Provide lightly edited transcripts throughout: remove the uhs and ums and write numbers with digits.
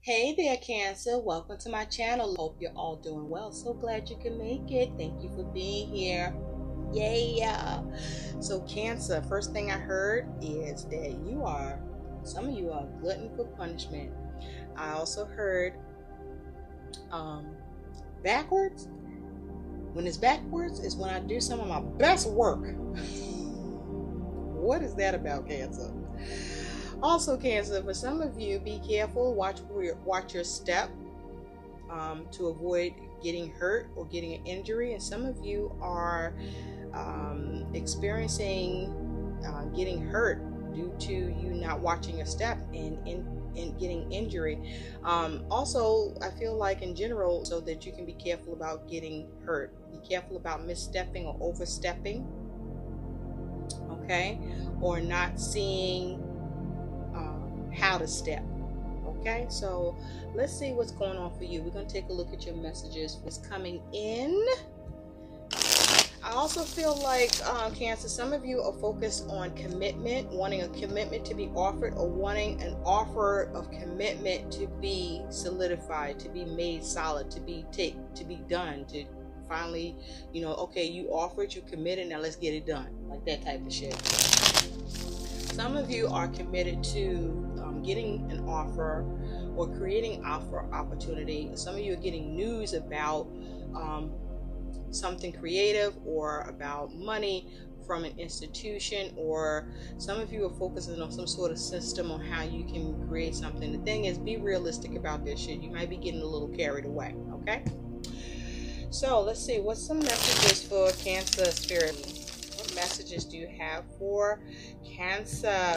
Hey there, Cancer. Welcome to my channel. Hope you're all doing well. So glad you can make it. Thank you for being here. Yay! So, Cancer, first thing I heard is that some of you are glutton for punishment. I also heard backwards. When it's backwards is when I do some of my best work. What is that about, Cancer? Also, Cancer, for some of you, be careful. Watch your step to avoid getting hurt or getting an injury. And some of you are experiencing getting hurt due to you not watching your step and getting injury. Also, I feel like in general, so that you can be careful about getting hurt. Be careful about misstepping or overstepping. Okay, or not seeing how to step. Okay, so let's see what's going on for you. We're going to take a look at your messages, what's coming in. I also feel like Cancer, some of you are focused on commitment, wanting a commitment to be offered, or wanting an offer of commitment to be solidified, to be made solid, to be done, to finally, okay, you offered, you committed, now let's get it done, like that type of shit. Some of you are committed to getting an offer or creating offer opportunity. Some of you are getting news about something creative or about money from an institution, or some of you are focusing on some sort of system on how you can create something. The thing is, be realistic about this shit. You might be getting a little carried away, okay? So let's see, what's some messages for Cancer Spirit? What messages do you have for Cancer?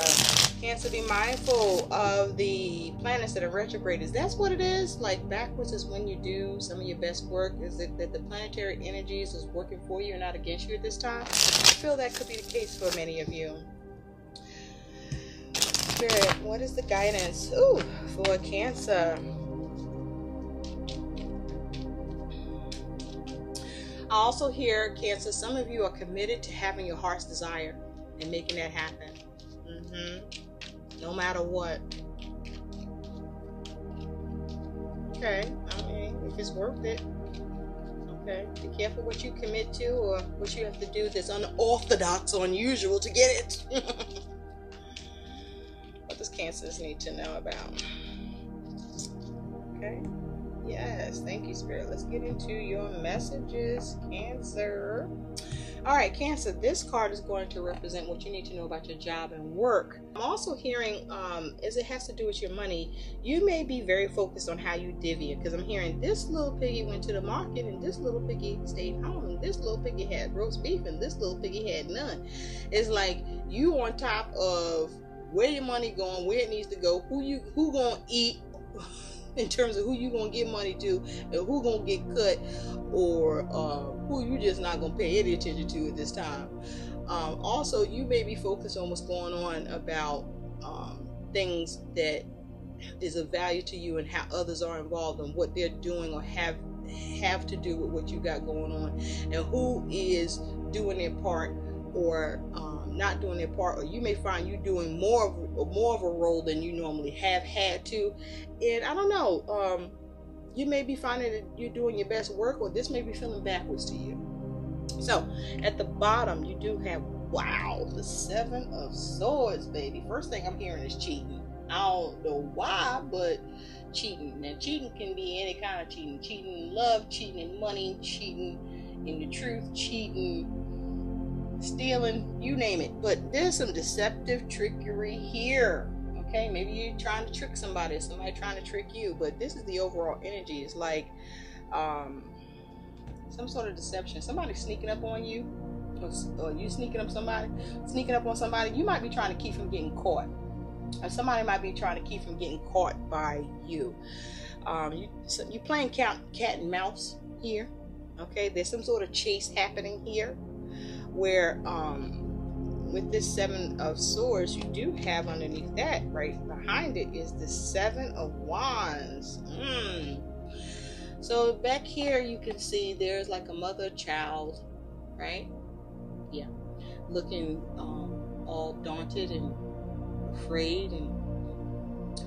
Cancer, be mindful of the planets that are retrograde. That's what it is. Like backwards is when you do some of your best work. Is it that the planetary energies is working for you and not against you at this time? I feel that could be the case for many of you. Spirit, what is the guidance for Cancer? I also hear, Cancer, some of you are committed to having your heart's desire and making that happen. No matter what. Okay, I mean, if it's worth it. Okay, be careful what you commit to or what you have to do that's unorthodox or unusual to get it. What does Cancers need to know about? Okay. Yes, thank you, Spirit. Let's get into your messages, Cancer. All right, Cancer, this card is going to represent what you need to know about your job and work. I'm also hearing, as it has to do with your money, you may be very focused on how you divvy it, because I'm hearing this little piggy went to the market and this little piggy stayed home and this little piggy had roast beef and this little piggy had none. It's like you on top of where your money going, where it needs to go, who gonna eat, in terms of who you gonna give money to and who gonna get cut, or who you just not gonna pay any attention to at this time. Also, you may be focused on what's going on about things that is of value to you and how others are involved in what they're doing or have to do with what you got going on, and who is doing their part or not doing their part, or you may find you doing more of a role than you normally have had to. And I don't know, you may be finding that you're doing your best work, or this may be feeling backwards to you. So at the bottom you do have, wow, the Seven of Swords, baby. First thing I'm hearing is cheating. I don't know why, but cheating. Now cheating can be any kind of cheating. Cheating in love, cheating in money, cheating in the truth, cheating, stealing, you name it. But there's some deceptive trickery here. Okay, maybe you're trying to trick somebody trying to trick you, but this is the overall energy. It's like some sort of deception. Somebody sneaking up on you, or you sneaking up on somebody. You might be trying to keep from getting caught, or somebody might be trying to keep from getting caught by you. You playing cat and mouse here. Okay, there's some sort of chase happening here, where with this Seven of Swords, you do have underneath that, right behind it, is the Seven of Wands. So back here you can see there's like a mother-child, right? Yeah, looking all daunted and afraid and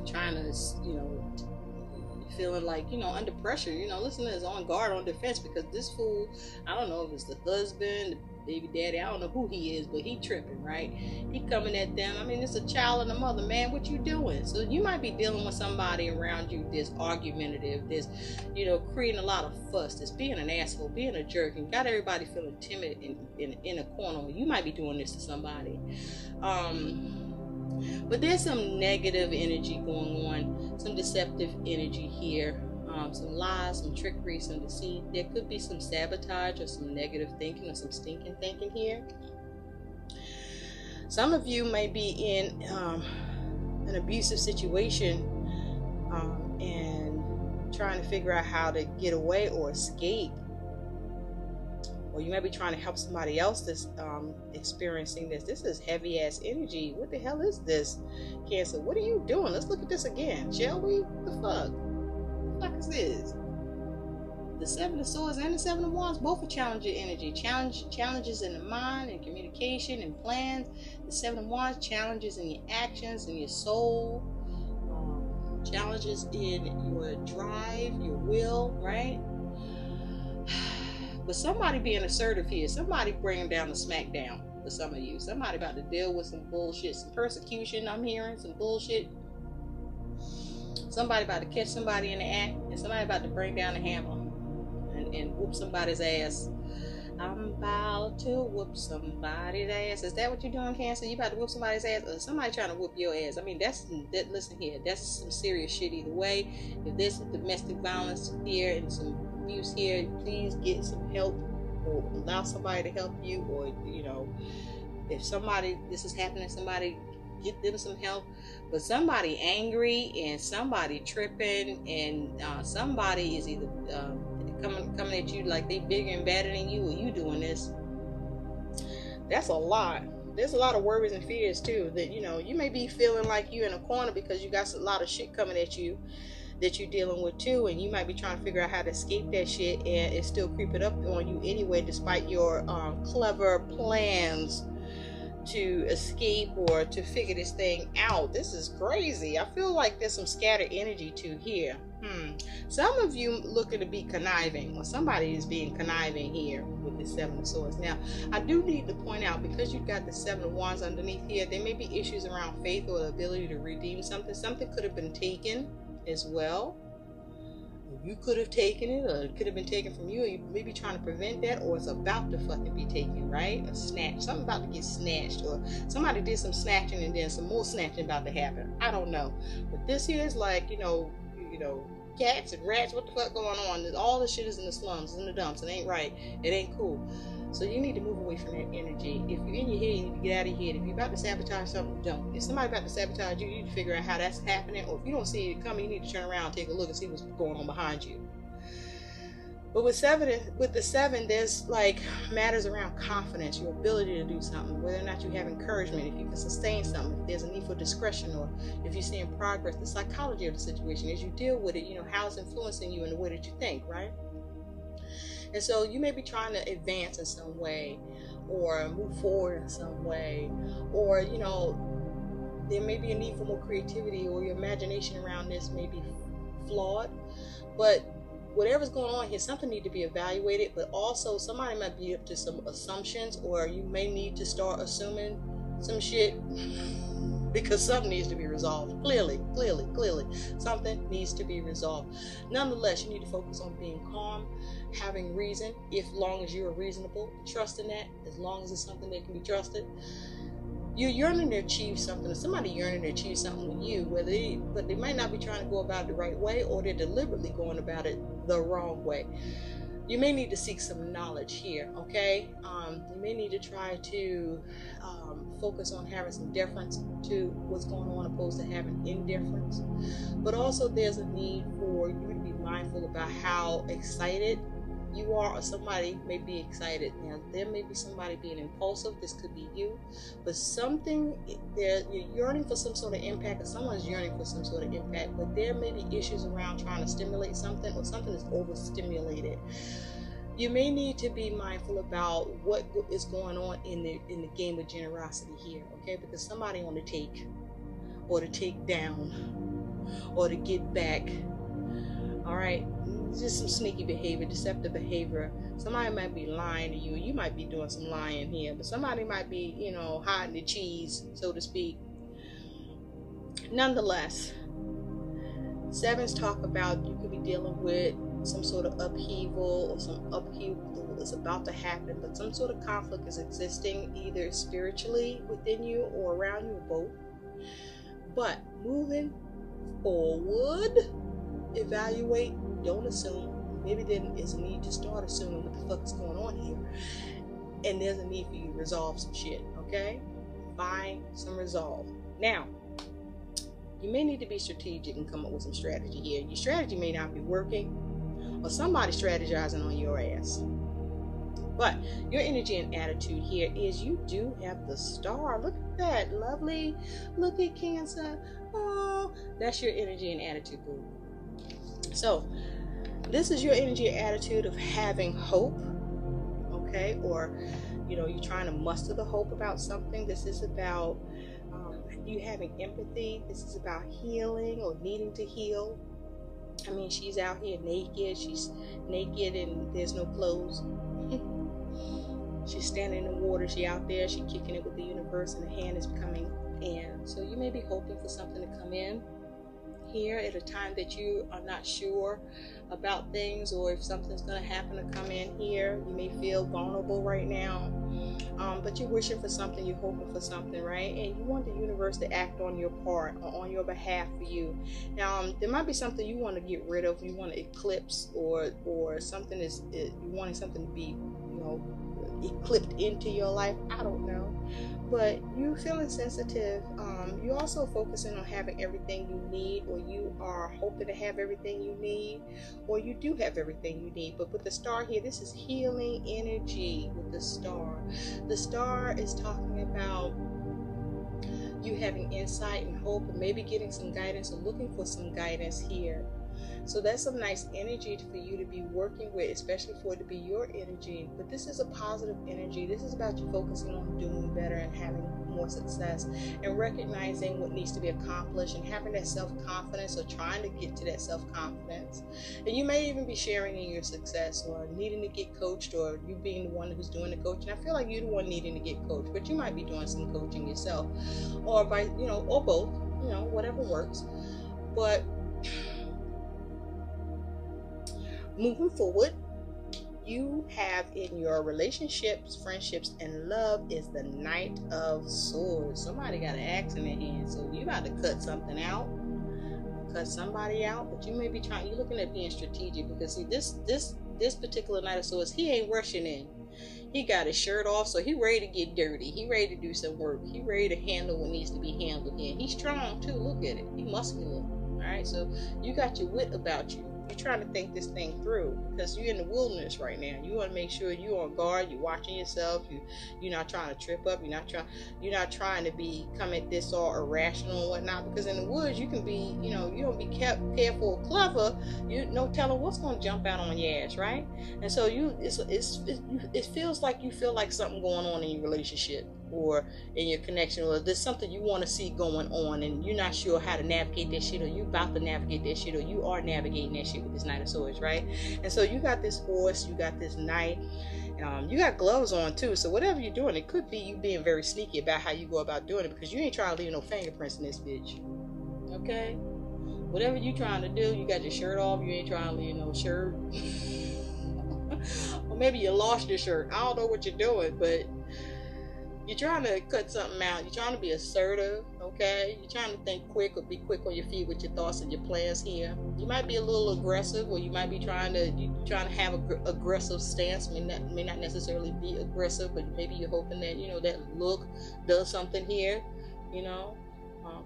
trying to, feeling like, you know, under pressure. You know, listen to this, on guard, on defense, because this fool, I don't know if it's the husband, the baby daddy, I don't know who he is, but he tripping, right? He coming at them. I mean, it's a child and a mother, man. What you doing? So you might be dealing with somebody around you that's argumentative, that's, you know, creating a lot of fuss, that's being an asshole, being a jerk, and got everybody feeling timid in a corner. You might be doing this to somebody. But there's some negative energy going on, some deceptive energy here. Some lies, some trickery, some deceit. There could be some sabotage or some negative thinking or some stinking thinking here. Some of you may be in an abusive situation and trying to figure out how to get away or escape. Or you may be trying to help somebody else that's experiencing this. This is heavy ass energy. What the hell is this, Cancer? What are you doing? Let's look at this again, shall we? What the fuck? What is this? The Seven of Swords and the Seven of Wands both are challenging energy. Challenges in the mind and communication and plans. The Seven of Wands, challenges in your actions and your soul. Challenges in your drive, your will, right? But somebody being assertive here. Somebody bringing down the smackdown for some of you. Somebody about to deal with some bullshit, some persecution. I'm hearing some bullshit. Somebody about to catch somebody in the act, and somebody about to bring down the hammer and whoop somebody's ass. I'm about to whoop somebody's ass. Is that what you're doing, Cancer? You about to whoop somebody's ass, or somebody trying to whoop your ass? I mean, listen here, that's some serious shit either way. If there's domestic violence here and some abuse here, please get some help, or allow somebody to help you, or, you know, if this is happening, somebody get them some help. But somebody angry and somebody tripping, and somebody is either coming at you like they bigger and badder than you, or you doing this. That's a lot. There's a lot of worries and fears too, that, you know, you may be feeling like you in a corner because you got a lot of shit coming at you that you're dealing with too, and you might be trying to figure out how to escape that shit, and it's still creeping up on you anyway, despite your clever plans to escape or to figure this thing out. This is crazy. I feel like there's some scattered energy too here. Some of you looking to be conniving, or somebody is being conniving here with the Seven of Swords. Now, I do need to point out, because you've got the Seven of Wands underneath here, there may be issues around faith or the ability to redeem something. Something could have been taken as well. You could have taken it, or it could have been taken from you, or you may be trying to prevent that, or it's about to fucking be taken, right? A snatch, something about to get snatched, or somebody did some snatching and then some more snatching about to happen. I don't know, but this here is like, you know, cats and rats. What the fuck going on? All this shit is in the slums, in the dumps. It ain't right. It ain't cool. So you need to move away from that energy. If you're in your head, you need to get out of your head. If you're about to sabotage something, don't. If somebody's about to sabotage you, you need to figure out how that's happening. Or if you don't see it coming, you need to turn around and take a look and see what's going on behind you. But with the seven, there's like matters around confidence, your ability to do something, whether or not you have encouragement, if you can sustain something, if there's a need for discretion, or if you're seeing progress, the psychology of the situation as you deal with it, you know, how it's influencing you in the way that you think, right? And so you may be trying to advance in some way, or move forward in some way, or, you know, there may be a need for more creativity, or your imagination around this may be flawed. But whatever's going on here, something needs to be evaluated, but also somebody might be up to some assumptions, or you may need to start assuming some shit because something needs to be resolved. Clearly, something needs to be resolved. Nonetheless, you need to focus on being calm, having reason, if long as you are reasonable, trusting that, as long as it's something that can be trusted. You're yearning to achieve something, or somebody yearning to achieve something with you, but they might not be trying to go about it the right way, or they're deliberately going about it the wrong way. You may need to seek some knowledge here, okay? You may need to try to focus on having some deference to what's going on, opposed to having indifference. But also there's a need for you to be mindful about how excited you are, or somebody may be excited. Now, there may be somebody being impulsive. This could be you, but you're yearning for some sort of impact, or someone's yearning for some sort of impact, but there may be issues around trying to stimulate something, or something is overstimulated. You may need to be mindful about what is going on in the game of generosity here, okay? Because somebody on the take, or to take down, or to get back, All right, just some sneaky behavior, deceptive behavior. Somebody might be lying to you. You might be doing some lying here, but somebody might be, you know, hiding the cheese, so to speak. Nonetheless, sevens talk about you could be dealing with some sort of upheaval, or some upheaval is about to happen, but some sort of conflict is existing either spiritually within you or around you, or both. But moving forward, evaluate, don't assume. Maybe there is a need to start assuming what the fuck is going on here, and there's a need for you to resolve some shit. Okay, find some resolve. Now, you may need to be strategic and come up with some strategy here. Your strategy may not be working, or somebody strategizing on your ass. But your energy and attitude here is you do have the star. Look at that, lovely. Look at Cancer. Oh, that's your energy and attitude, boo. So this is your energy and attitude of having hope, okay? Or, you know, you're trying to muster the hope about something. This is about you having empathy. This is about healing or needing to heal. I mean, she's out here naked. She's naked and there's no clothes. She's standing in the water. She out there. She kicking it with the universe, and the hand is coming in. So you may be hoping for something to come in here at a time that you are not sure about things, or if something's going to happen to come in here. You may feel vulnerable right now, but you're wishing for something, you're hoping for something, right? And you want the universe to act on your part or on your behalf for you. Now, there might be something you want to get rid of, you want to eclipse, or something is you wanting something to be, you know, eclipsed into your life. I don't know, but you feeling sensitive. You also focusing on having everything you need, or you are hoping to have everything you need, or you do have everything you need. But with the star here, this is healing energy with the star. The star is talking about you having insight and hope, and maybe getting some guidance or looking for some guidance here. So that's some nice energy for you to be working with, especially for it to be your energy. But this is a positive energy. This is about you focusing on doing better and having more success, and recognizing what needs to be accomplished, and having that self-confidence, or trying to get to that self-confidence. And you may even be sharing in your success, or needing to get coached, or you being the one who's doing the coaching. I feel like you're the one needing to get coached, but you might be doing some coaching yourself, or by, you know, or both, you know, whatever works. But moving forward, you have in your relationships, friendships, and love is the Knight of Swords. Somebody got an axe in their hand, so you got to cut something out, cut somebody out. But you may be you're looking at being strategic, because see, this particular Knight of Swords, he ain't rushing in. He got his shirt off, so he ready to get dirty. He ready to do some work. He ready to handle what needs to be handled here. He's strong too. Look at it. He muscular. All right, so you got your wit about you. You're trying to think this thing through, because you're in the wilderness right now. You want to make sure you're on guard. You're watching yourself. You're not trying to trip up. You're not trying to come at this all irrational and whatnot. Because in the woods, you can be, you know, you don't be careful or clever. You no telling what's going to jump out on your ass, right? And so it feels like you feel like something going on in your relationship, or in your connection, or there's something you want to see going on, and you're not sure how to navigate that shit, or you about to navigate that shit, or you are navigating that shit with this Knight of Swords, right? And so you got this horse, you got this knight, you got gloves on too, so whatever you're doing, it could be you being very sneaky about how you go about doing it, because you ain't trying to leave no fingerprints in this bitch, okay? Whatever you trying to do, you got your shirt off, you ain't trying to leave no shirt. Or maybe you lost your shirt. I don't know what you're doing, but you're trying to cut something out. You're trying to be assertive, okay? You're trying to think quick, or be quick on your feet with your thoughts and your plans here. You might be a little aggressive, or you might be trying to have an aggressive stance. May not necessarily be aggressive, but maybe you're hoping that, you know, that look does something here, you know,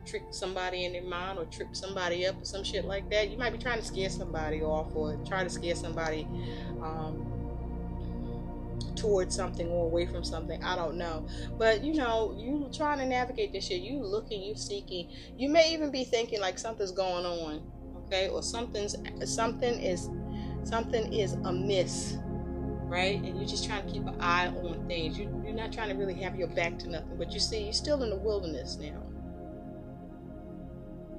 trick somebody in their mind, or trip somebody up, or some shit like that. You might be trying to scare somebody off, or try to scare somebody towards something, or away from something. I don't know, but you know, you trying to navigate this shit. You looking, you seeking. You may even be thinking like something's going on, okay, or something is amiss, right? And you're just trying to keep an eye on things. You're not trying to really have your back to nothing, but you see, you're still in the wilderness now.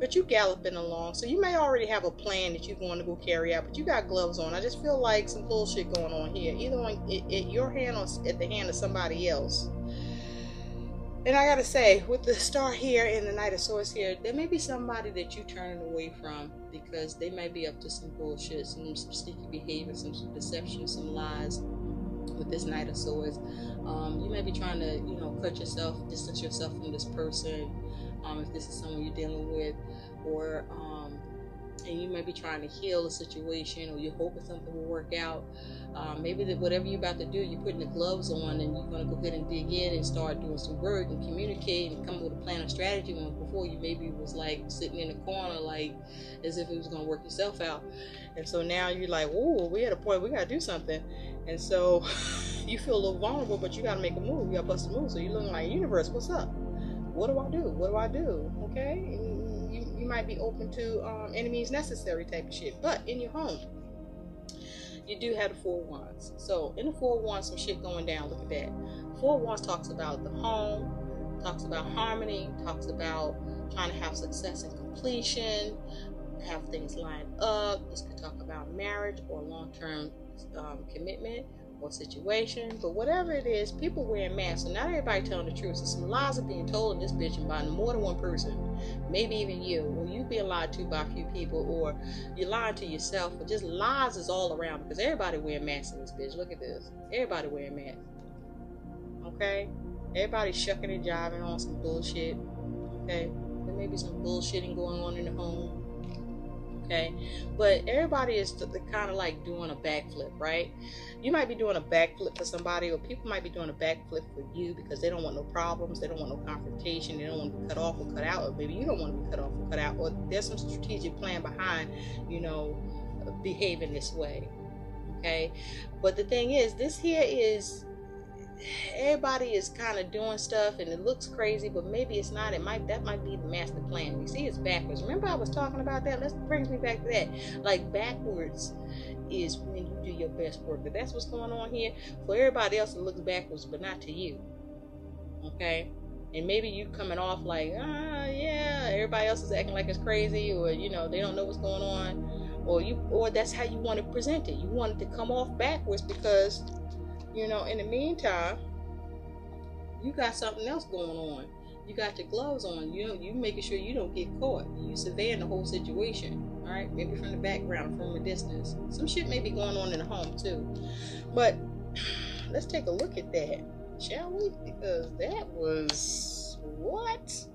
but you galloping along. So you may already have a plan that you're going to go carry out, but you got gloves on. I just feel like some bullshit going on here, either on at your hand or at the hand of somebody else. And I gotta say, with the star here and the Knight of Swords here, there may be somebody that you're turning away from because they may be up to some bullshit, some sneaky behavior, some deception, some lies. With this Knight of Swords, you may be trying to, you know, cut yourself, distance yourself from this person, if this is someone you're dealing with, or and you may be trying to heal a situation, or you're hoping something will work out. Maybe that whatever you're about to do, you're putting the gloves on and you're going to go ahead and dig in and start doing some work and communicate and come up with a plan or strategy, when before you maybe was like sitting in the corner, like as if it was going to work yourself out. And so now you're like, oh, we're at a point we got to do something. And so you feel a little vulnerable, but you got to make a move. You got to bust a move. So you're looking like, universe, what's up? What do I do? What do I do? Okay. And you might be open to enemies necessary type of shit. But in your home, you do have the Four of Wands. So in the Four of Wands, some shit going down. Look at that. Four of Wands talks about the home, talks about harmony, talks about trying to have success and completion, have things lined up. This could talk about marriage or long-term commitment or situation. But whatever it is, people wearing masks. So not everybody telling the truth. So some lies are being told in this bitch and by more than one person. Maybe even you. Or you being lied to by a few people, or you're lying to yourself. But just lies is all around, because everybody wearing masks in this bitch. Look at this. Everybody wearing masks. Okay? Everybody shucking and jiving on some bullshit. Okay? There may be some bullshitting going on in the home. Okay, but everybody is kind of like doing a backflip, right? You might be doing a backflip for somebody, or people might be doing a backflip for you because they don't want no problems, they don't want no confrontation, they don't want to be cut off or cut out, or maybe you don't want to be cut off or cut out, or there's some strategic plan behind, you know, behaving this way. Okay, but the thing is, this here is, everybody is kind of doing stuff and it looks crazy, but maybe it's not. That might be the master plan. You see, it's backwards. Remember I was talking about that? That brings me back to that. Like, backwards is when you do your best work. But that's what's going on here. For everybody else, it looks backwards, but not to you. Okay? And maybe you coming off like, yeah, everybody else is acting like it's crazy, or, you know, they don't know what's going on, or that's how you want to present it. You want it to come off backwards because, you know, in the meantime, you got something else going on. You got your gloves on. You know, you making sure you don't get caught. You surveying the whole situation. All right, maybe from the background, from a distance. Some shit may be going on in the home too. But let's take a look at that, shall we? Because that was what's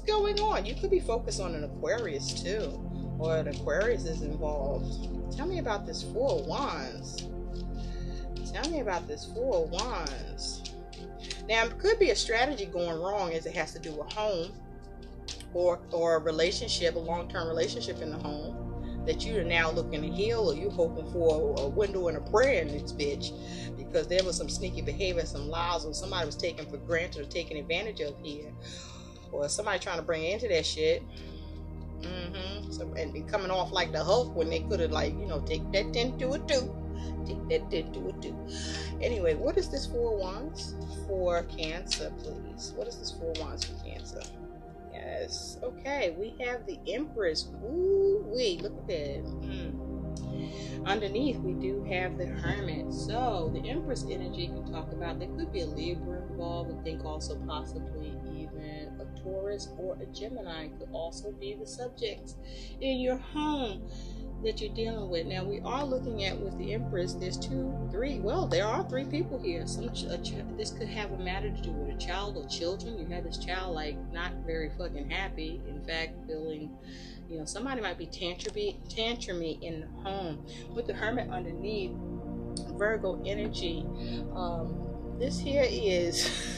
going on? You could be focused on an Aquarius too, or an Aquarius is involved. Tell me about this Four of Wands. Tell me about this Four of Wands. Now, it could be a strategy going wrong as it has to do with home, or a relationship, a long-term relationship in the home that you are now looking to heal, or you're hoping for a window and a prayer in this bitch because there was some sneaky behavior, some lies, or somebody was taken for granted or taken advantage of here, or somebody trying to bring you into that shit. So, and coming off like the Hulk when they could have, like, you know, take that 10 to a 2. Take that 10 to a 2. Anyway, what is this Four of Wands for Cancer, please? What is this Four of Wands for Cancer? Yes. Okay, we have the Empress. Ooh, wait, look at that. Underneath, we do have the Hermit. So, the Empress energy can talk about, there could be a Libra involved. I think also possibly even a Taurus or a Gemini could also be the subjects in your home that you're dealing with. Now, we are looking at, with the Empress, there's 2, 3, well, there are 3 people here. This could have a matter to do with a child or children. You had this child, like, not very fucking happy. In fact, feeling, you know, somebody might be tantrumy in the home. With the Hermit underneath, Virgo energy, this here is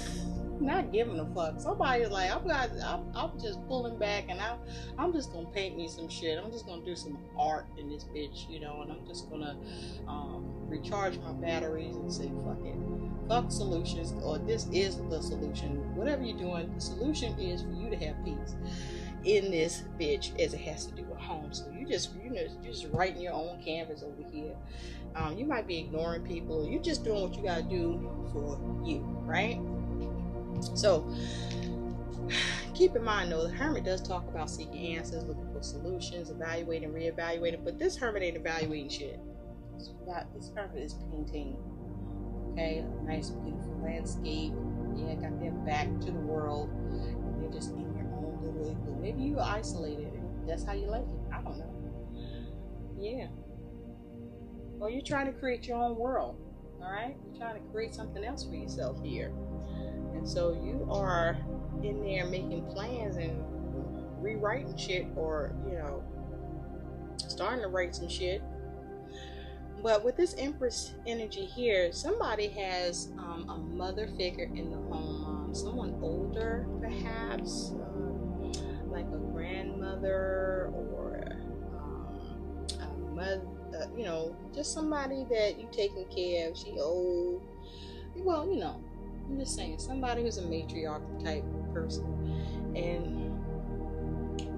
not giving a fuck. Somebody's like, I'm just pulling back, and I'm just gonna paint me some shit. I'm just gonna do some art in this bitch, you know, and I'm just gonna recharge my batteries and say, fuck it. Fuck solutions, or this is the solution. Whatever you're doing, the solution is for you to have peace in this bitch, as it has to do with home. So you just writing your own canvas over here. You might be ignoring people. You're just doing what you gotta do for you, right? So Keep in mind though, the Hermit does talk about seeking answers, looking for solutions, evaluating, reevaluating, but this Hermit ain't evaluating shit. This Hermit is painting, okay, a nice beautiful landscape. Yeah, got their back to the world, and they're just in their own little igloo. Maybe you are isolated, and that's how you like it. I don't know. Yeah. Or you're trying to create your own world, all right? You're trying to create something else for yourself here. And so you are in there making plans and rewriting shit, or, you know, starting to write some shit. But with this Empress energy here, somebody has a mother figure in the home, someone older perhaps, like a grandmother or a mother, you know, just somebody that you taking care of. She old. Well, you know, I'm just saying, somebody who's a matriarch type person. And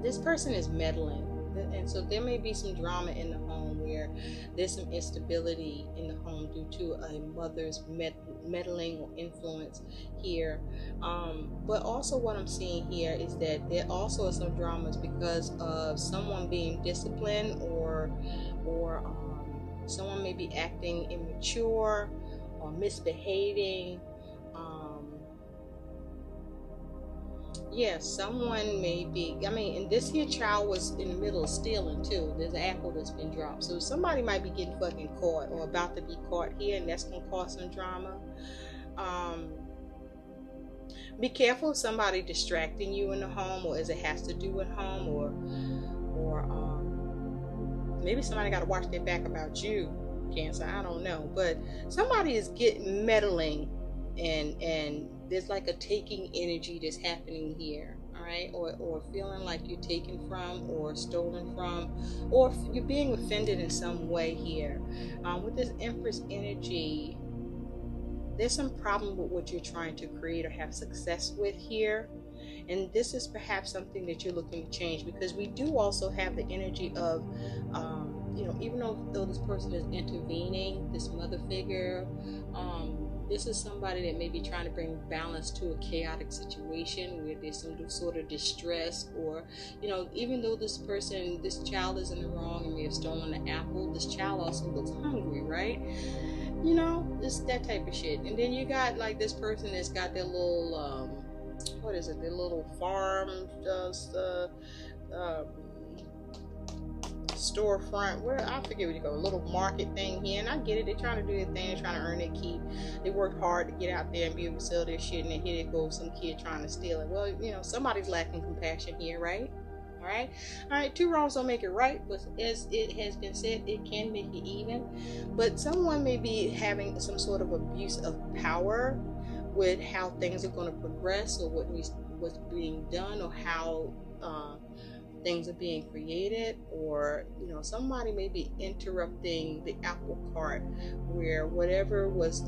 this person is meddling. And so there may be some drama in the home where there's some instability in the home due to a mother's meddling or influence here. But also what I'm seeing here is that there also are some dramas because of someone being disciplined, or someone may be acting immature or misbehaving. Yes, someone may be, I mean, and this here child was in the middle of stealing too. There's an apple that's been dropped. So somebody might be getting fucking caught or about to be caught here, and that's going to cause some drama. Be careful of somebody distracting you in the home, or as it has to do with home, or maybe somebody got to watch their back about you, Cancer. I don't know. But somebody is getting meddling, and there's like a taking energy that's happening here, all right? Or feeling like you're taken from or stolen from, or you're being offended in some way here. With this Empress energy, there's some problem with what you're trying to create or have success with here. And this is perhaps something that you're looking to change, because we do also have the energy of, you know, even though this person is intervening, this mother figure, this is somebody that may be trying to bring balance to a chaotic situation where there's some sort of distress, or, you know, even though this child is in the wrong and may have stolen the apple, this child also looks hungry, right? You know, it's that type of shit. And then you got like this person that's got their little, what is it? Their little farm, storefront, where I forget what you call, a little market thing here. And I get it, they're trying to do their thing, they're trying to earn their keep. They work hard to get out there and be able to sell their shit, and then here it goes some kid trying to steal it. Well, you know, somebody's lacking compassion here, right? All right, two wrongs don't make it right, but as it has been said, it can make it even. But someone may be having some sort of abuse of power with how things are going to progress, or what's being done, or how things are being created, or, you know, somebody may be interrupting the apple cart, where whatever was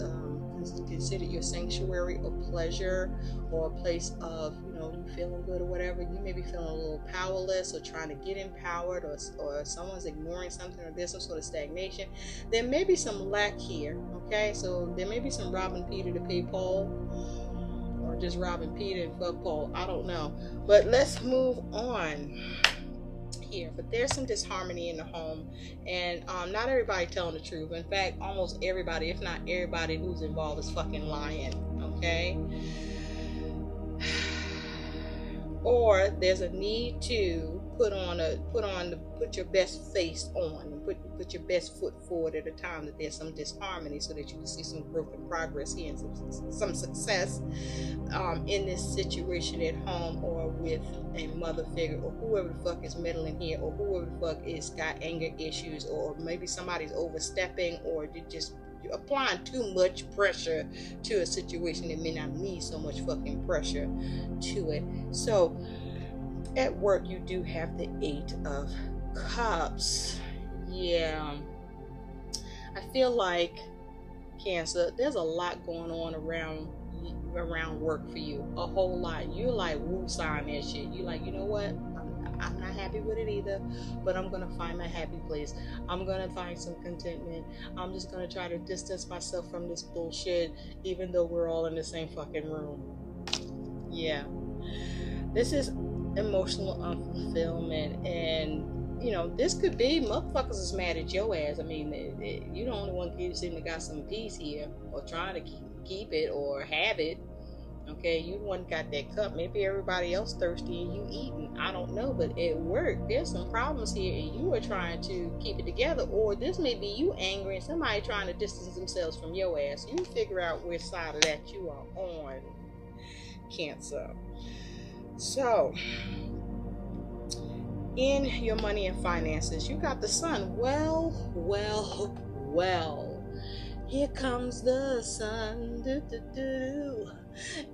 considered your sanctuary or pleasure, or a place of, you know, you feeling good or whatever, you may be feeling a little powerless or trying to get empowered, or someone's ignoring something, or there's some sort of stagnation. There may be some lack here, okay? So there may be some robbing Peter to pay Paul, or just robbing Peter and fuck Paul. I don't know. But let's move on here. But there's some disharmony in the home, and not everybody telling the truth. In fact, almost everybody, if not everybody who's involved, is fucking lying, okay? Or there's a need to put your best face on, and put your best foot forward at a time that there's some disharmony, so that you can see some growth and progress here, and some success in this situation at home, or with a mother figure, or whoever the fuck is meddling here, or whoever the fuck is got anger issues, or maybe somebody's overstepping, or you're applying too much pressure to a situation that may not need so much fucking pressure to it. So at work, you do have the 8 of Cups. Yeah, I feel like, Cancer, there's a lot going on around work for you, a whole lot. You're like woo sign that shit. You like, you know what, I'm not happy with it either, but I'm gonna find my happy place. I'm gonna find some contentment. I'm just gonna try to distance myself from this bullshit, even though we're all in the same fucking room. Yeah. This is emotional unfulfillment, and you know, this could be motherfuckers is mad at your ass. I mean, you the only one who seem to got some peace here, or trying to keep it or have it. Okay, you the one got that cup. Maybe everybody else thirsty and you eating. I don't know, but at work there's some problems here, and you are trying to keep it together. Or this may be you angry and somebody trying to distance themselves from your ass. You figure out which side of that you are on, Cancer. So, in your money and finances, you got the sun. Well. Here comes the sun. Do, do, do.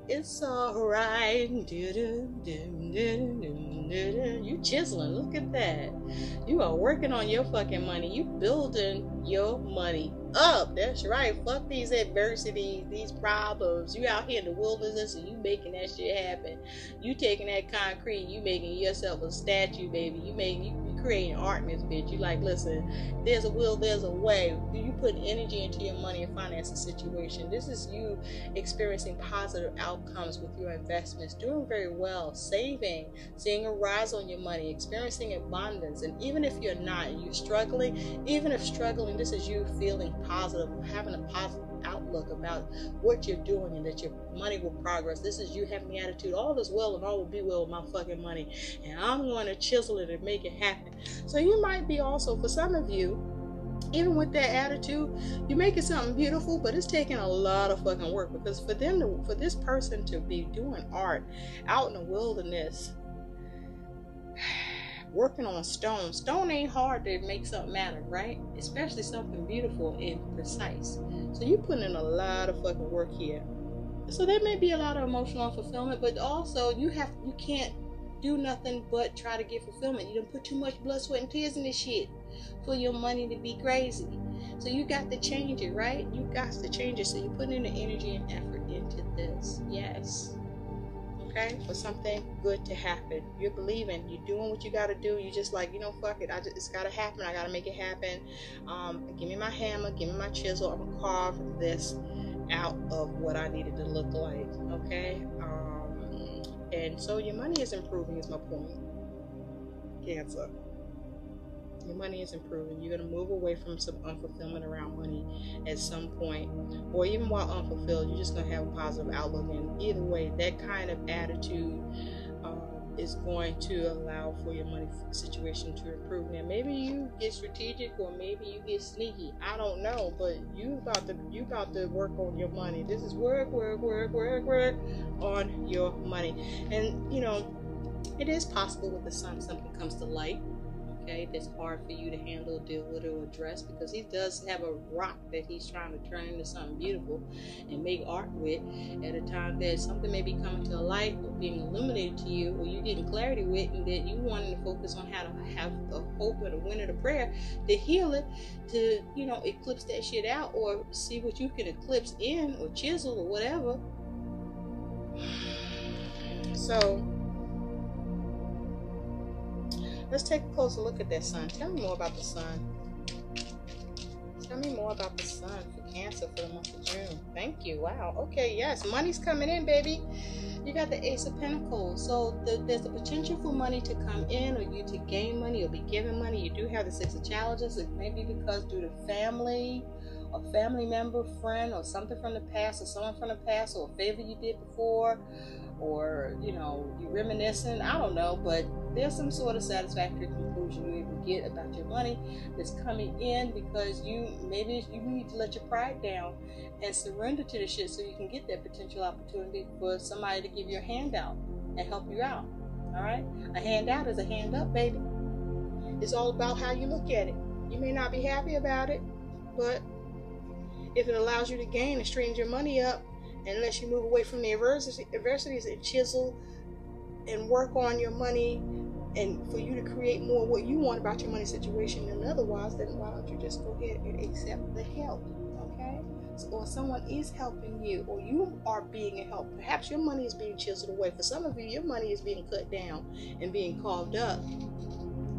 It's alright. You chiseling. Look at that. You are working on your fucking money. You building your money up. That's right. Fuck these adversities, these problems. You out here in the wilderness and you making that shit happen. You taking that concrete, you making yourself a statue, baby. You creating art in this bitch. You like, listen, there's a will, there's a way. You put energy into your money and finances situation. This is you experiencing positive outcomes with your investments, doing very well, saving, seeing a rise on your money, experiencing abundance. And even if you're not, and you're struggling, even if struggling, this is you feeling positive, having a positive outlook about what you're doing and that your money will progress. This is you having the attitude, all is well and all will be well with my fucking money, and I'm going to chisel it and make it happen. So you might be also, for some of you, even with that attitude, you're making something beautiful, but it's taking a lot of fucking work, because for this person to be doing art out in the wilderness, working on stone. Stone ain't hard to make something matter, right? Especially something beautiful and precise. So you putting in a lot of fucking work here. So there may be a lot of emotional fulfillment, but also you can't do nothing but try to get fulfillment. You don't put too much blood, sweat, and tears in this shit for your money to be crazy. So you got to change it, right? You got to change it. So you're putting in the energy and effort into this. Yes. Okay, for something good to happen. You're believing, you're doing what you got to do. You just like, fuck it, it's got to happen. I got to make it happen. Give me my hammer, give me my chisel. I'm going to carve this out of what I needed to look like. Okay, and so your money is improving is my point, Cancer. Your money is improving. You're going to move away from some unfulfillment around money at some point, or even while unfulfilled, you're just going to have a positive outlook. And either way, that kind of attitude is going to allow for your money situation to improve. Now, maybe you get strategic, or maybe you get sneaky. I don't know, but you about to work on your money. This is work on your money. And it is possible with the sun something comes to light. Okay, that's hard for you to handle, deal with, or address, because he does have a rock that he's trying to turn into something beautiful and make art with at a time that something may be coming to light or being illuminated to you, or you getting clarity with, and that you wanting to focus on how to have a hope and a win and a prayer to heal it, to eclipse that shit out, or see what you can eclipse in or chisel or whatever. So let's take a closer look at that sun. Tell me more about the sun. Tell me more about the sun for Cancer for the month of June. Thank you. Wow. Okay, yes. Money's coming in, baby. You got the Ace of Pentacles. So there's the potential for money to come in, or you to gain money, or be given money. You do have the Six of Challenges. It may be because due to family, or family member, friend, or something from the past, or someone from the past, or a favor you did before, or you're reminiscing. I don't know, but there's some sort of satisfactory conclusion you even get about your money that's coming in, because you need to let your pride down and surrender to the shit, so you can get that potential opportunity for somebody to give you a handout and help you out. All right, a handout is a hand up, baby. It's all about how you look at it. You may not be happy about it, but if it allows you to gain and straighten your money up, and lets you move away from the adversities and chisel and work on your money, and for you to create more what you want about your money situation than otherwise, then why don't you just go ahead and accept the help, okay? Or someone is helping you, or you are being a help. Perhaps your money is being chiseled away. For some of you, your money is being cut down and being carved up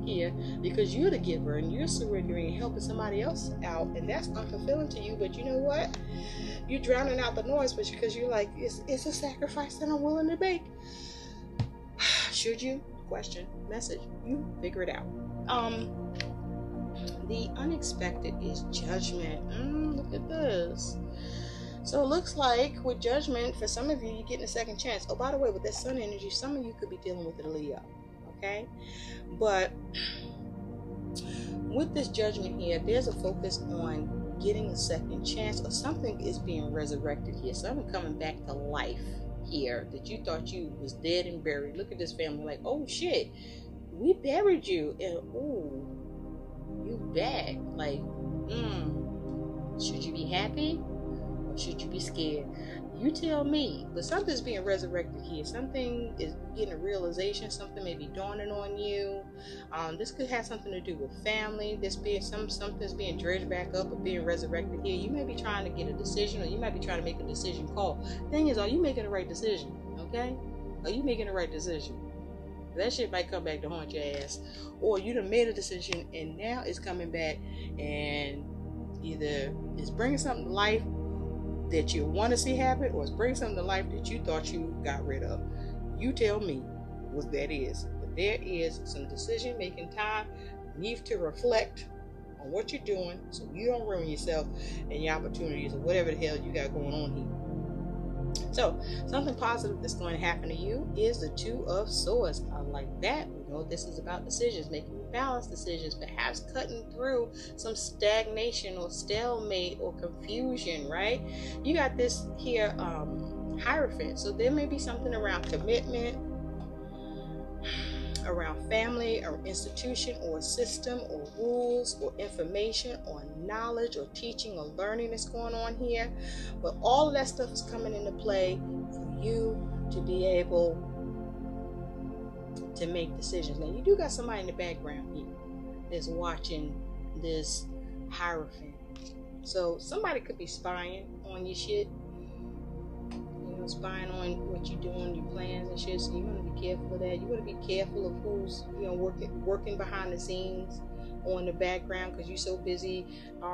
here, because you're the giver and you're surrendering and helping somebody else out, and that's unfulfilling to you. But you know what? You're drowning out the noise, but because you're like, it's a sacrifice that I'm willing to make. Should you? Question, message, you figure it out. The unexpected is judgment. Look at this. So it looks like with judgment, for some of you, you're getting a second chance. Oh, by the way, with that sun energy, some of you could be dealing with a Leo. Okay? But with this judgment here, there's a focus on getting a second chance, or something is being resurrected here. Something coming back to life here that you thought you was dead and buried. Look at this family like, oh shit, we buried you, and oh, you back. Like, should you be happy or should you be scared? You tell me. But something's being resurrected here. Something is getting a realization. Something may be dawning on you. This could have something to do with family. This being something's being dredged back up or being resurrected here. You may be trying to get a decision, or you might be trying to make a decision call. Thing is, are you making the right decision? Okay? Are you making the right decision? That shit might come back to haunt your ass. Or you done made a decision and now it's coming back, and either it's bringing something to life that you want to see happen, or it's bringing something to life that you thought you got rid of. You tell me what that is. But there is some decision making time. You need to reflect on what you're doing so you don't ruin yourself and your opportunities or whatever the hell you got going on here. So something positive that's going to happen to you is the Two of Swords. I like that. We know this is about decisions, making balanced decisions, perhaps cutting through some stagnation or stalemate or confusion, right? You got this here, Hierophant. So there may be something around commitment, around family or institution or system or rules or information or knowledge or teaching or learning that's going on here. But all of that stuff is coming into play for you to be able to make decisions. Now, you do got somebody in the background here that's watching this Hierophant. So somebody could be spying on your shit, spying on what you're doing, your plans and shit. So you want to be careful of that. You want to be careful of who's working behind the scenes on the background, because you're so busy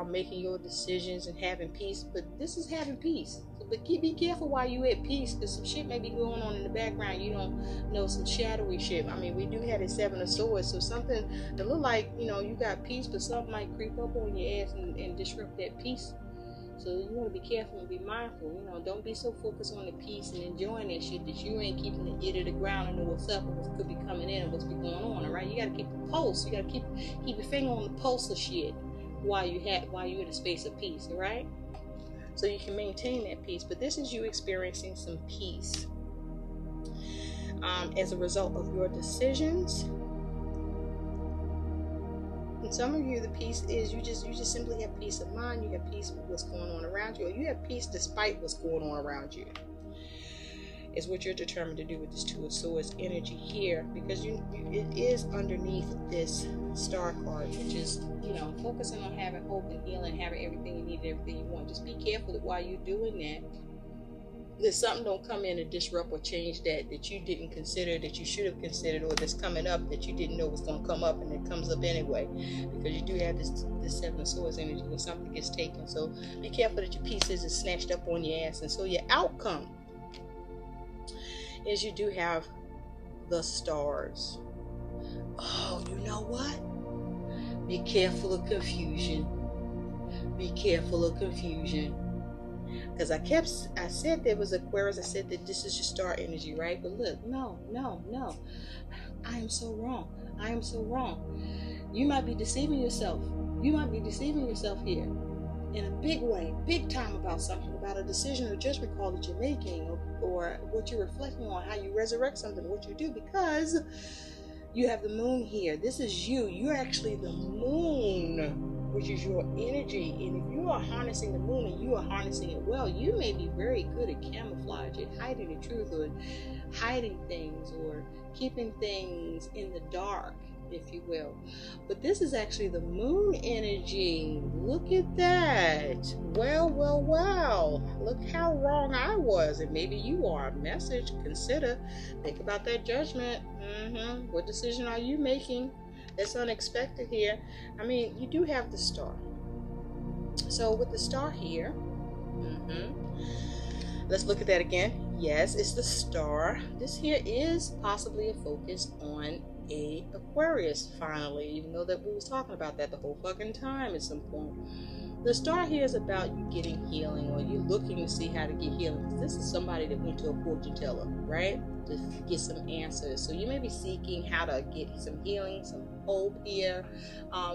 making your decisions and having peace. But this is having peace. But be careful while you at peace, because some shit may be going on in the background. You don't know, some shadowy shit. I mean, we do have the Seven of Swords, so something that look like, you got peace, but something might creep up on your ass and disrupt that peace. So you want to be careful and be mindful. Don't be so focused on the peace and enjoying that shit that you ain't keeping the ear to the ground and know what's up and what could be coming in and what's be going on. All right, you got to keep the pulse. You got to keep your finger on the pulse of shit while you're in a space of peace. All right, so you can maintain that peace. But this is you experiencing some peace as a result of your decisions. And some of you, the peace is you just simply have peace of mind. You have peace with what's going on around you, or you have peace despite what's going on around you. Is what you're determined to do with this Two of Swords energy here, because it is underneath this Star card, which is focusing on having hope and healing, having everything you need, everything you want. Just be careful that while you're doing that something don't come in and disrupt or change that you didn't consider, that you should have considered, or that's coming up that you didn't know was going to come up, and it comes up anyway, because you do have this Seven of Swords energy when something gets taken. So be careful that your peace isn't snatched up on your ass. And so your outcome is you do have the Stars. Oh, you know what? Be careful of confusion. Be careful of confusion. Because I said there was Aquarius. I said that this is your star energy, right? But look, no. I am so wrong. You might be deceiving yourself. You might be deceiving yourself here in a big way, big time, about something, about a decision or judgment call that you're making, or what you're reflecting on, how you resurrect something, what you do, because you have the moon here. This is you. You're actually the moon, which is your energy. And if you are harnessing the moon and you are harnessing it well, you may be very good at camouflage, at hiding the truth, or hiding things, or keeping things in the dark, if you will. But this is actually the moon energy. Look at that. Well. Look how wrong I was, and maybe you are. Message, consider, think about that judgment. What decision are you making that's unexpected here? I mean, you do have the Star. So with the Star here, Let's look at that again. Yes, it's the star. This here is possibly a focus on a Aquarius, finally, even though that we was talking about that the whole fucking time at some point. The star here is about you getting healing, or you looking to see how to get healing. This is somebody that went to a fortune teller, right, to get some answers. So you may be seeking how to get some healing, some hope here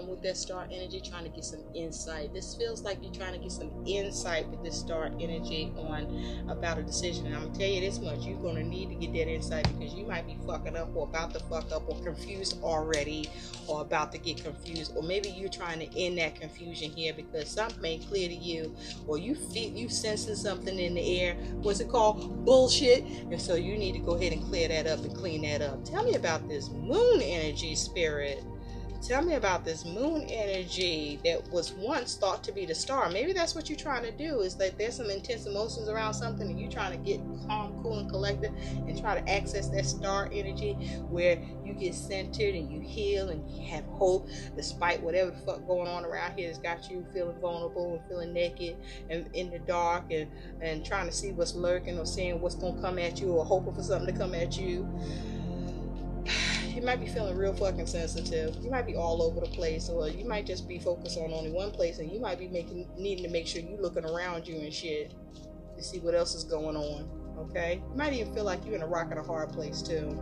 with that star energy, trying to get some insight. This feels like you're trying to get some insight with this star energy on about a decision. And I'm gonna tell you this much: you're gonna need to get that insight, because you might be fucking up, or about to fuck up, or confused already, or about to get confused, or maybe you're trying to end that confusion here because something ain't clear to you, or you feel you sensing something in the air. What's it called? Bullshit. And so you need to go ahead and clear that up and clean that up. Tell me about this moon energy, spirit. Tell me about this moon energy that was once thought to be the star. Maybe that's what you're trying to do, is that there's some intense emotions around something and you're trying to get calm, cool, and collected and try to access that star energy where you get centered and you heal and you have hope despite whatever the fuck going on around here that's got you feeling vulnerable and feeling naked and in the dark, and trying to see what's lurking, or seeing what's going to come at you, or hoping for something to come at you. You might be feeling real fucking sensitive. You might be all over the place, or you might just be focused on only one place, and you might be needing to make sure you're looking around you and shit to see what else is going on. Okay? You might even feel like you're in a rock and a hard place too,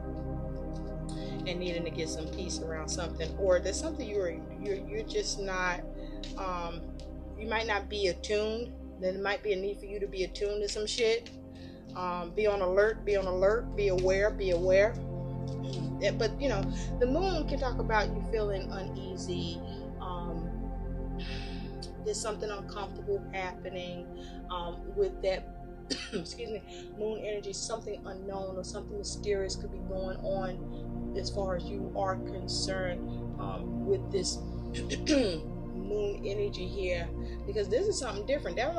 and needing to get some peace around something, or there's something you're just not. You might not be attuned. Then there might be a need for you to be attuned to some shit. Be on alert. Be on alert. Be aware. Be aware. But you know, the moon can talk about you feeling uneasy. There's something uncomfortable happening with that excuse me, moon energy. Something unknown or something mysterious could be going on as far as you are concerned with this moon energy here, because this is something different. That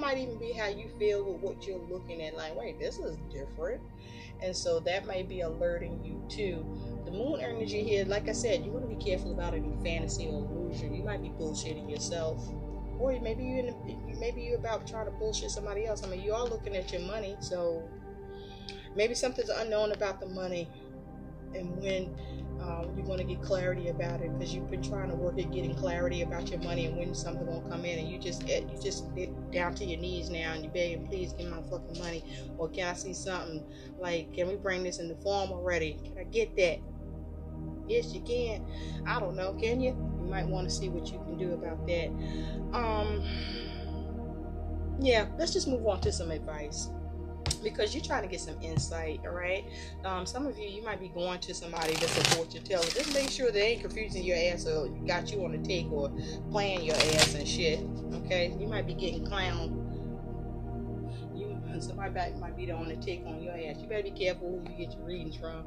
might even be how you feel with what you're looking at, like, wait, this is different. And so that might be alerting you to the moon energy here. Like I said, you want to be careful about any fantasy or illusion. You might be bullshitting yourself, or maybe you're about trying to bullshit somebody else. I mean, you are looking at your money, so maybe something's unknown about the money, and when you're going to get clarity about it, because you've been trying to work at getting clarity about your money, and when something will come in, and you just get down to your knees now and you begging, please give me my fucking money, or can I see something, like, can we bring this in the form already? Can I get that? Yes, you can. I don't know, can you? You might want to see what you can do about that. Yeah, let's just move on to some advice, because you're trying to get some insight. All right, some of you might be going to somebody that's a fortune teller. Just make sure they ain't confusing your ass or got you on the take or playing your ass and shit. Okay, you might be getting clowned. Somebody might be on the take on your ass. You better be careful who you get your readings from.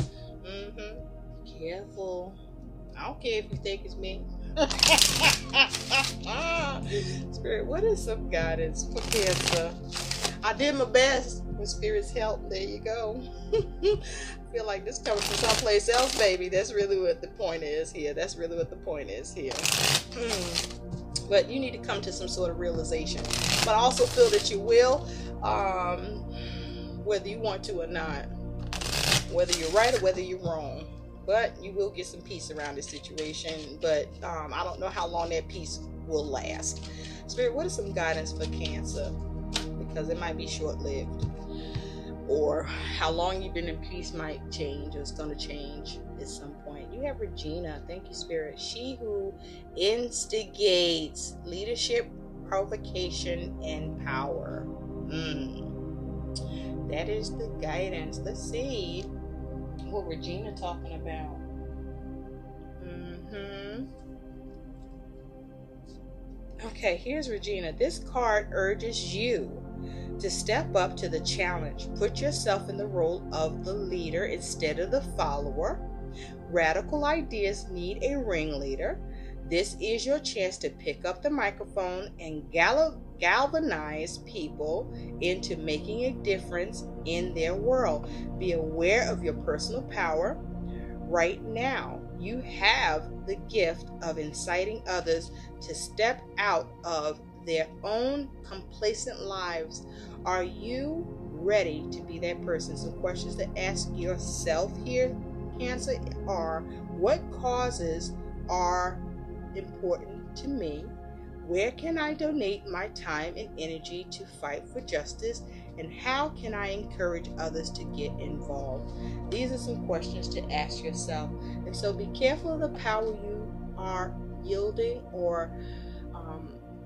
Careful. I don't care if you think it's me. Spirit, what is some guidance for Cancer? I did my best with Spirit's help. There you go. I feel like this coming from someplace else, baby. That's really what the point is here. But you need to come to some sort of realization. But I also feel that you will, whether you want to or not, whether you're right or whether you're wrong. But you will get some peace around this situation. But I don't know how long that peace will last. Spirit, what is some guidance for Cancer? Because it might be short-lived. Or how long you've been in peace might change, or it's going to change at some point. You have Regina. Thank you, Spirit. She who instigates leadership, provocation, and power. That is the guidance. Let's see what Regina talking about. Okay, here's Regina. This card urges you to step up to the challenge. Put yourself in the role of the leader instead of the follower. Radical ideas need a ringleader. This is your chance to pick up the microphone and galvanize people into making a difference in their world. Be aware of your personal power. Right now, you have the gift of inciting others to step out of their own complacent lives. Are you ready to be that person. Some questions to ask yourself here, Cancer, are: what causes are important to me? Where can I donate my time and energy to fight for justice? And how can I encourage others to get involved? These are some questions to ask yourself. And so be careful of the power you are yielding or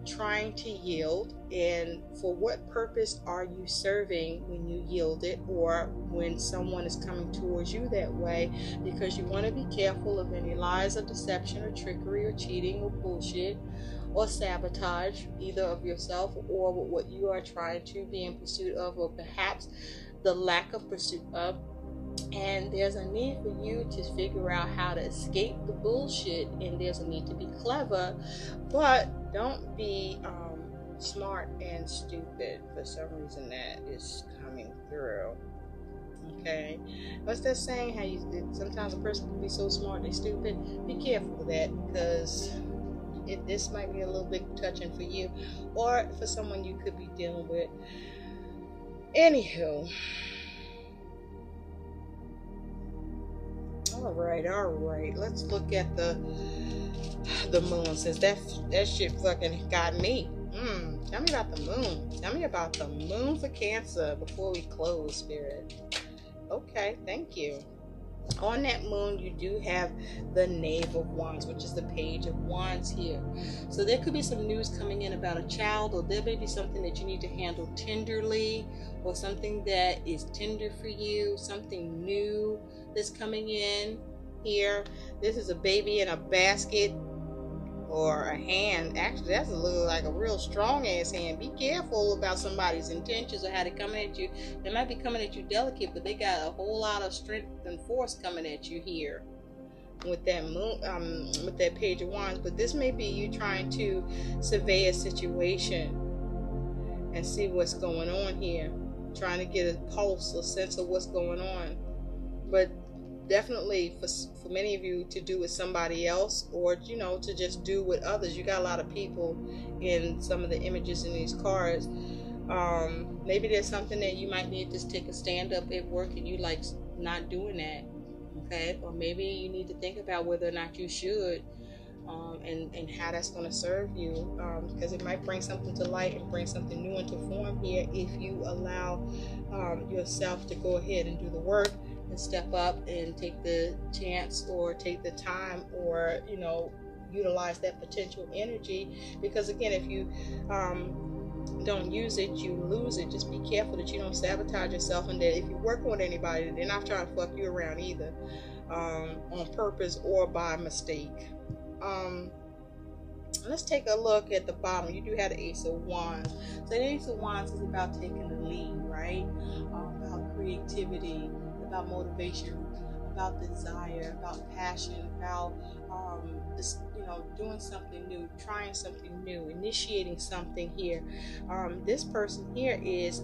trying to yield, and for what purpose are you serving when you yield it, or when someone is coming towards you that way, because you want to be careful of any lies or deception or trickery or cheating or bullshit or sabotage, either of yourself or with what you are trying to be in pursuit of, or perhaps the lack of pursuit of. And there's a need for you to figure out how to escape the bullshit, and there's a need to be clever, but don't be smart and stupid. For some reason that is coming through. Okay, what's that saying, how sometimes a person can be so smart they're stupid? Be careful of that, because this might be a little bit touching for you, or for someone you could be dealing with. Anywho, all right, let's look at the moon, since that shit fucking got me. Tell me about the moon. Tell me about the moon for Cancer before we close, Spirit. Okay, thank you. On that moon, you do have the Knave of Wands, which is the Page of Wands here. So there could be some news coming in about a child, or there may be something that you need to handle tenderly, or something that is tender for you, something new that's coming in here. This is a baby in a basket, or a hand. Actually, that's a little like a real strong ass hand. Be careful about somebody's intentions or how they're coming at you. They might be coming at you delicate, but they got a whole lot of strength and force coming at you here with that moon, with that Page of Wands. But this may be you trying to survey a situation and see what's going on here, trying to get a pulse, a sense of what's going on. But definitely for many of you, to do with somebody else, or to just do with others. You got a lot of people in some of the images in these cards. Maybe there's something that you might need to take a stand up at work, and you like not doing that. Okay, or maybe you need to think about whether or not you should, and how that's going to serve you, because it might bring something to light and bring something new into form here if you allow yourself to go ahead and do the work and step up and take the chance, or take the time, or utilize that potential energy. Because again, if you don't use it, you lose it. Just be careful that you don't sabotage yourself, and that if you're working with anybody, they're not trying to fuck you around either, on purpose or by mistake. Let's take a look at the bottom. You do have the Ace of Wands. So the Ace of Wands is about taking the lead, right? About creativity, about motivation, about desire, about passion, about doing something new, trying something new, initiating something here. This person here is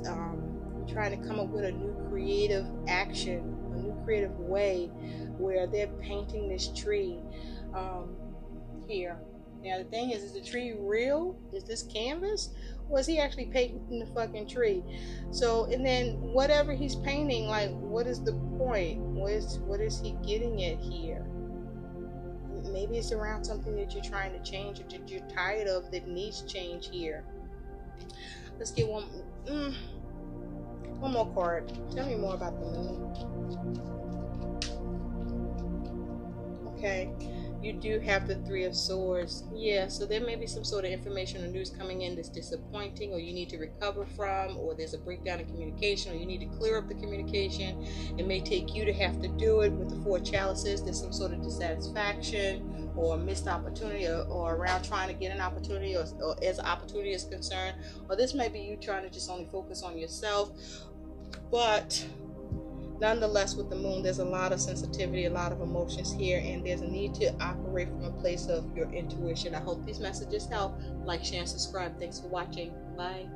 trying to come up with a new creative action, a new creative way, where they're painting this tree here. Now the thing is the tree real? Is this canvas? Or is he actually painting the fucking tree? So, and then whatever he's painting, like, what is the point? What is he getting at here? Maybe it's around something that you're trying to change, or that you're tired of, that needs change here. Let's get one more card. Tell me more about the moon. Okay. You do have the Three of Swords. Yeah, so there may be some sort of information or news coming in that's disappointing, or you need to recover from, or there's a breakdown in communication, or you need to clear up the communication. It may take you to have to do it. With the Four Chalices, there's some sort of dissatisfaction or a missed opportunity, or around trying to get an opportunity, or as an opportunity is concerned. Or this may be you trying to just only focus on yourself. But nonetheless, with the moon, there's a lot of sensitivity, a lot of emotions here, and there's a need to operate from a place of your intuition. I hope these messages help. Like, share, and subscribe. Thanks for watching. Bye.